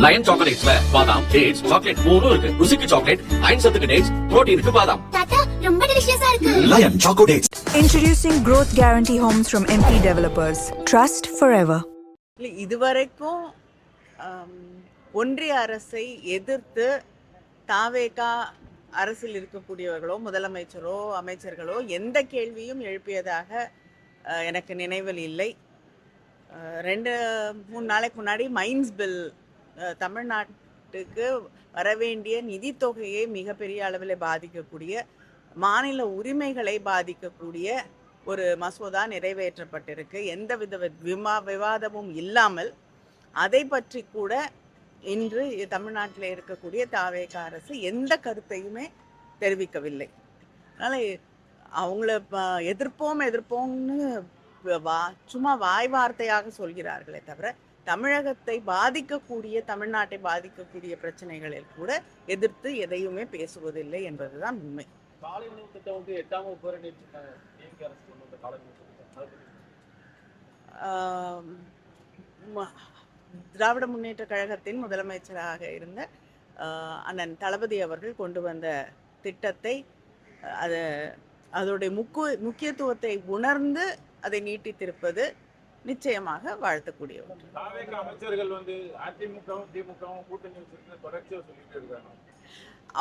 Line சாக்லேட்ஸ்ல பாதாம், dates, chocolate மூணும் இருக்கு. ருசிக்கு சாக்லேட், அயன் சத்துக்கு டேட்ஸ், புரோட்டீனுக்கு பாதாம். தாத்தா ரொம்ப டெலிஷியஸா இருக்கு. Lion choco dates. Introducing Growth Guarantee Homes from MP Developers. Trust forever. இதுவரைக்கும் ஒன்றிய அரசை எதிர்த்து தாவேகா அரசில் இருக்கக்கூடியவர்களோ முதலமைச்சரோ அமைச்சர்களோ எந்த கேள்வியும் எழுப்பியதாக எனக்கு நினைவில் இல்லை. 2-3 நாளைக்கு முன்னாடி மைன்ஸ் பில் தமிழ்நாட்டுக்கு வரவேண்டிய நிதித்தொகையை மிகப்பெரிய அளவில் பாதிக்கக்கூடிய, மாநில உரிமைகளை பாதிக்கக்கூடிய ஒரு மசோதா நிறைவேற்றப்பட்டிருக்கு. எந்தவித விவாதமும் இல்லாமல் அதை பற்றி கூட இன்று தமிழ்நாட்டில் இருக்கக்கூடிய தாவேகா அரசு எந்த கருத்தையுமே தெரிவிக்கவில்லை. அதனால் அவங்கள எதிர்ப்போம்னு சும்மா வாய் வார்த்தையாக சொல்கிறார்களே தவிர தமிழகத்தை பாதிக்கக்கூடிய, தமிழ்நாட்டை பாதிக்கக்கூடிய பிரச்சனைகளில் கூட எதிர்த்து எதையுமே பேசுவதில்லை என்பதுதான் உண்மை. திராவிட முன்னேற்ற கழகத்தின் முதலமைச்சராக இருந்த அண்ணன் தளபதி அவர்கள் கொண்டு வந்த திட்டத்தை அதோடைய முக்கியத்துவத்தை உணர்ந்து அதை நீட்டித்திருப்பது நிச்சயமாக வாழ்த்தக்கூடிய ஒன்று. அமைச்சர்கள் அதிமுகவும் திமுகவும் கூட்டணி தொடர்ச்சியா சொல்லிட்டு இருக்காங்க.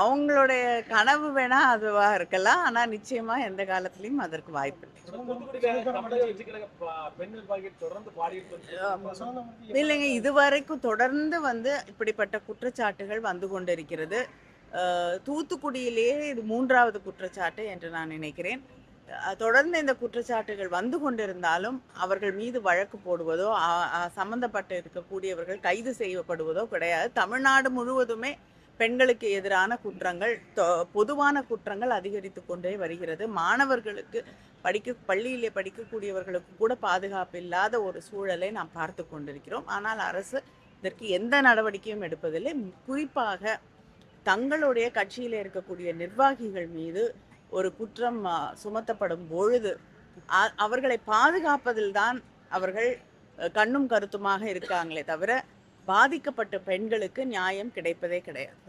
அவங்களுடைய கனவு வேணா அதுவா இருக்கலாம், ஆனா நிச்சயமா எந்த காலத்திலையும் அதற்கு வாய்ப்பு இல்லைங்க. இதுவரைக்கும் தொடர்ந்து இப்படிப்பட்ட குற்றச்சாட்டுகள் வந்து கொண்டிருக்கிறது. தூத்துக்குடியிலேயே இது 3வது குற்றச்சாட்டு என்று நான் நினைக்கிறேன். தொடர்ந்து இந்த குற்றச்சாட்டுகள் வந்து கொண்டிருந்தாலும் அவர்கள் மீது வழக்கு போடுவதோ சம்பந்தப்பட்டு இருக்கக்கூடியவர்கள் கைது செய்யப்படுவதோ கிடையாது. தமிழ்நாடு முழுவதுமே பெண்களுக்கு எதிரான குற்றங்கள், பொதுவான குற்றங்கள் அதிகரித்து கொண்டே வருகிறது. மாணவர்களுக்கு பள்ளியிலே படிக்கக்கூடியவர்களுக்கு கூட பாதுகாப்பு இல்லாத ஒரு சூழலை நாம் பார்த்து கொண்டிருக்கிறோம். ஆனால் அரசு இதற்கு எந்த நடவடிக்கையும் எடுப்பதில்லை. குறிப்பாக தங்களுடைய கட்சியில் இருக்கக்கூடிய நிர்வாகிகள் மீது ஒரு குற்றம் சுமத்தப்படும் பொழுது அவர்களை பாதுகாப்பதில்தான் அவர்கள் கண்ணும் கருத்துமாக இருக்காங்களே தவிர பாதிக்கப்பட்ட பெண்களுக்கு நியாயம் கிடைப்பதே கிடையாது.